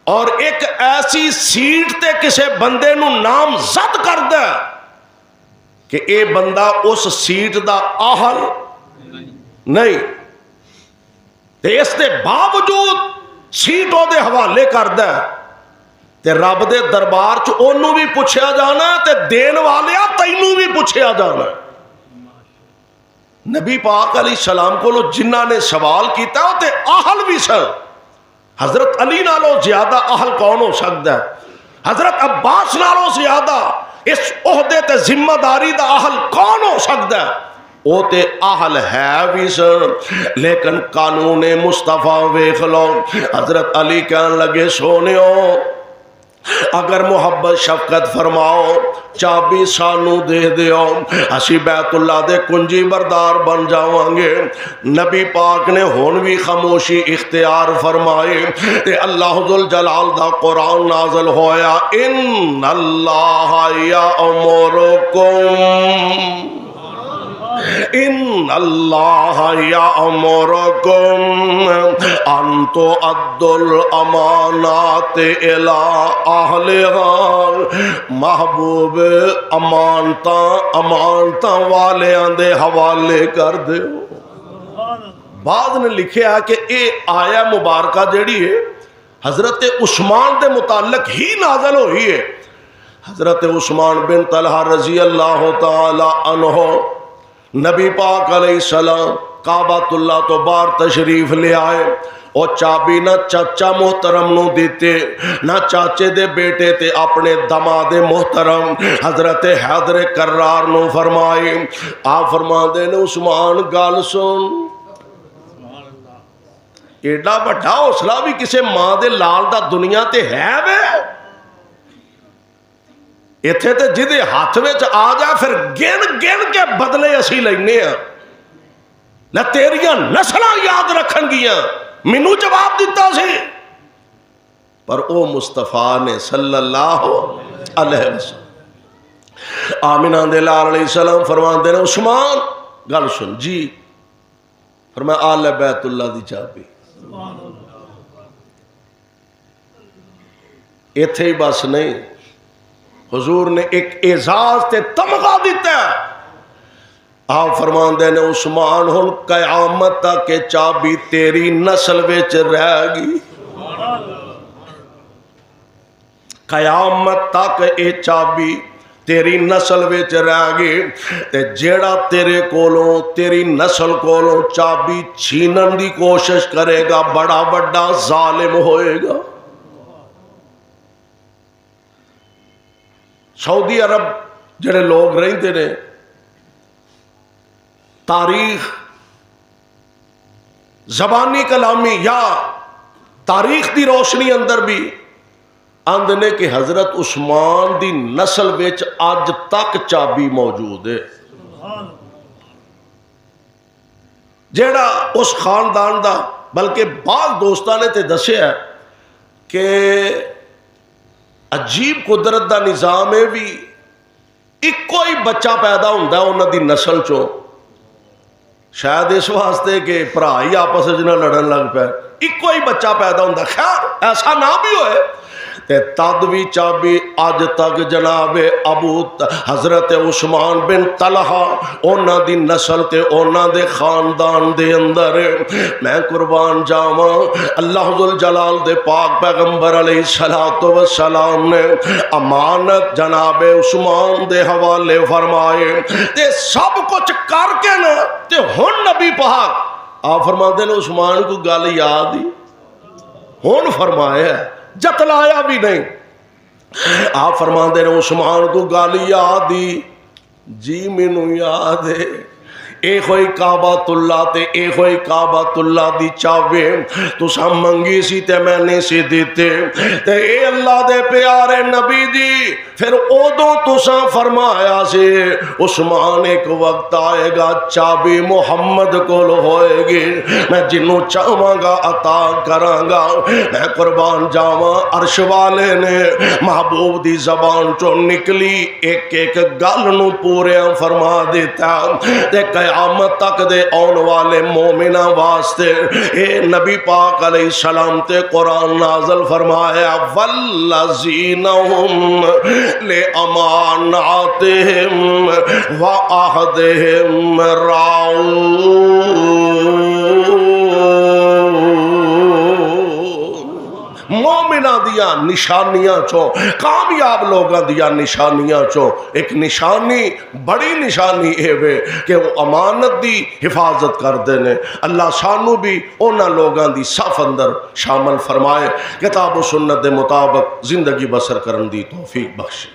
اور ایک ایسی سیٹ تے کسے بندے نو نامزد کر دے کہ اے بندہ اس سیٹ دا اہل نہیں، تے اس دے باوجود سیٹ او دے حوالے کر دے، تے رب دے دربار چ اونوں بھی پوچھیا جانا تے دین والیا تینوں بھی پوچھیا جانا۔ نبی پاک علیہ السلام کو جنہ نے سوال کیتا تے اہل بھی سن۔ حضرت علی نالوں زیادہ اہل کون ہو سکتا ہے؟ حضرت عباس نالوں زیادہ اس عہدے تے ذمہ داری دا اہل کون ہو سکتا ہے؟ وہ تے اہل ہے بھی سن، لیکن قانون مصطفیٰ ویکھ لو۔ حضرت علی کہن لگے سونیو اگر محبت شفقت فرماؤ چابی سانو دے دیو، اسی بیت اللہ دے کنجی بردار بن جاواں گے۔ نبی پاک نے ہون بھی خاموشی اختیار فرمائی تے اللہ ذوالجلال دا قرآن نازل ہویا، ان اللہ یامرکم ان اللہ یامرکم ان تؤدوا الامانات الی اہلھا، محبوب امانتاں والیاں دے حوالے کر دیو۔ بعد نے لکھیا کہ اے آیا مبارکہ جیڑی ہے حضرت عثمان دے متعلق ہی نازل ہوئی ہے۔ حضرت عثمان بن طلحہ رضی اللہ تعالی عنہ نبی پاک علیہ السلام کعبۃ اللہ تو باہر تشریف لے آئے، اور چابی نہ چاچا محترم نو دیتے نہ چاچے دے بیٹے تے اپنے داماد محترم حضرت حیدر کرار نو فرمائی۔ آپ فرما دے نے عثمان گل سن، ایڈا بڑا حوصلہ بھی کسے ماں دے لال دا دنیا تے ہے وے؟ اتھے تے جدے ہاتھ وچ آ جا پھر گن گن کے بدلے اسی لینے ہیں، نہ تیریاں نسلاں یاد رکھن گیاں، مینوں جواب دیتا سی، پر او مصطفیٰ نے صلی اللہ علیہ وسلم۔ آمنہ دے لال علیہ السلام فرماندے نے عثمان گل سن جی، فرمایا آل بیت اللہ دی چابی۔ ایتھے ہی بس نہیں، حضور نے ایک اعزاز تے تمغہ دیتا ہے۔ آپ فرماندے نے عثمان ہن قیامت تک چابی تیری نسل وچ رہ گئی، قیامت تک اے چابی تیری نسل وچ رہ گئی، تے جیڑا تیرے کولوں تیری نسل کولوں چابی چھینن دی کوشش کرے گا بڑا بڑا ظالم ہوئے گا۔ سعودی عرب جڑے لوگ رہتے نے، تاریخ زبانی کلامی یا تاریخ دی روشنی اندر بھی آندے نے کہ حضرت عثمان دی نسل وچ اج تک چابی موجود ہے، جیڑا اس خاندان دا، بلکہ بعض دوستاں نے تے دسیا ہے کہ عجیب قدرت دا نظام ہے بھی ایک کوئی بچہ پیدا ہوتا ہے انہوں دی نسل چو، شاید اس واسطے کہ بھرا ہی آپس نہ لڑن لگ پے، ایک کوئی بچہ پیدا ہوتا ہے، خیر ایسا نہ بھی ہوئے تے تد بھی چابی اج تک جناب ابو حضرت عثمان بن طلحہ اونا دی نسل تے اونا دے خاندان دے اندر۔ میں قربان جاواں اللہ ذوالجلال دے پاک پیغمبر علیہ السلام نے امانت جناب عثمان دے حوالے فرمائے تے سب کچھ کر کے نا تے ہن نبی پاک آپ فرماتے ہیں عثمان کو گل یاد ہی ہن فرمایا ہے، جتلایا بھی نہیں۔ آپ فرماندے نے عثمان کو گل یاد ہی جی مینوں یاد ہے، اے ہوئی کعبۃ تے اے ہوئی کعبۃ دی چاوے تساں منگی سی تے میں نے سی دیتے تے اے اللہ دے پیارے نبی دی پھر ادوں تساں فرمایا سی عثمان ایک وقت آئے گا چابی محمد کول ہوئے گی میں جنوں چاہواں گا عطا کراں گا میں قربان جاواں عرش والے نے محبوب دی زبان چوں نکلی ایک ایک گل نو پوریا فرما دیتا تے قیامت تک دے آن والے مومنہ واسطے اے نبی پاک علیہ السلام تے قرآن نازل فرمایا والذین ہم لِأَمَانَاتِهِمْ وَعَهْدِهِمْ راعون مومنہ دیا نشانیاں چو کامیاب لوگاں دیا نشانیاں چو ایک نشانی بڑی نشانی ہے وے کہ وہ امانت دی حفاظت کر دینے اللہ سانو بھی اونا لوگاں دی صف اندر شامل فرمائے کتاب و سنت دے مطابق زندگی بسر کرن دی توفیق بخش